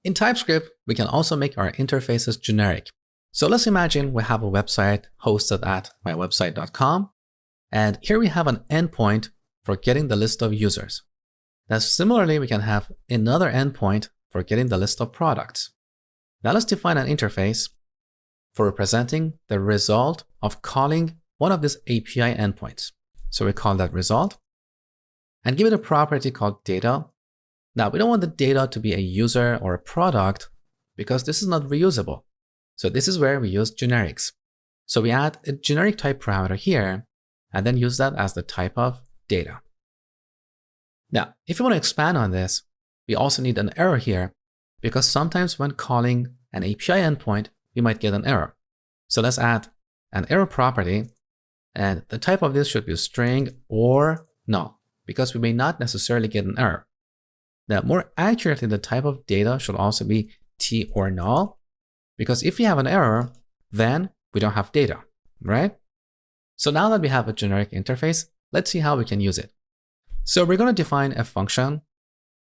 In TypeScript, we can also make our interfaces generic. So let's imagine we have a website hosted at mywebsite.com, and here we have an endpoint for getting the list of users. Now, similarly, we can have another endpoint for getting the list of products. Now let's define an interface for representing the result of calling one of these API endpoints. So we call that result and give it a property called data. Now we don't want the data to be a user or a product because this is not reusable. So this is where we use generics. So we add a generic type parameter here and then use that as the type of data. Now, if you want to expand on this, we also need an error here because sometimes when calling an API endpoint, we might get an error. So let's add an error property, and the type of this should be a string or null because we may not necessarily get an error. Now, more accurately, the type of data should also be t or null because if we have an error, then we don't have data, right? So now that we have a generic interface, let's see how we can use it. So we're going to define a function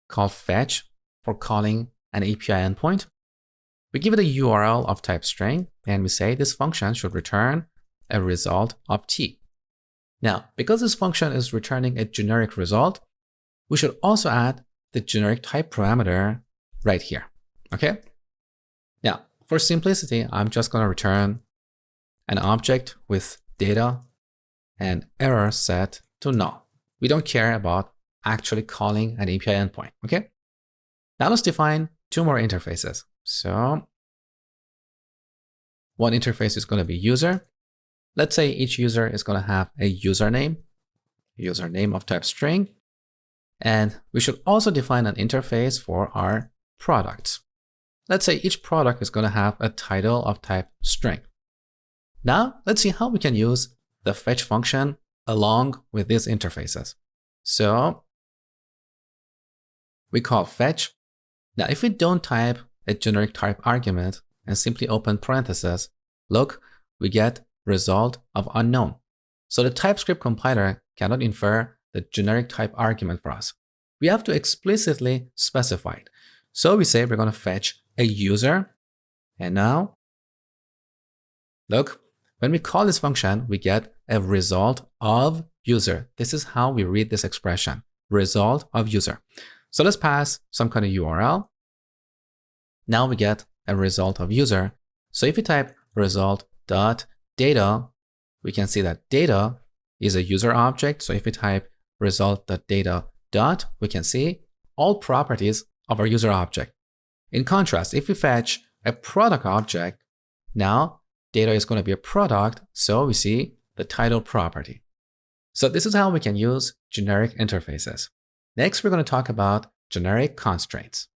called fetch for calling an API endpoint. We give it a URL of type string, and we say this function should return a result of t. Now, because this function is returning a generic result, we should also add the generic type parameter right here, okay? Now, for simplicity, I'm just going to return an object with data and error set to null. We don't care about actually calling an API endpoint, okay? Now let's define two more interfaces. So one interface is going to be user. Let's say each user is going to have a username of type string. And we should also define an interface for our products. Let's say each product is going to have a title of type string. Now let's see how we can use the fetch function along with these interfaces. So we call fetch. Now, if we don't type a generic type argument and simply open parentheses, look, we get result of unknown. So the TypeScript compiler cannot infer the generic type argument for us. We have to explicitly specify it. So we say we're going to fetch a user. And now, look, when we call this function, we get a result of user. This is how we read this expression, result of user. So let's pass some kind of URL. Now we get a result of user. So if we type result.data, we can see that data is a user object. So if we type result.data dot, we can see all properties of our user object. In contrast, if we fetch a product object, now data is going to be a product. So we see the title property. So this is how we can use generic interfaces. Next, we're going to talk about generic constraints.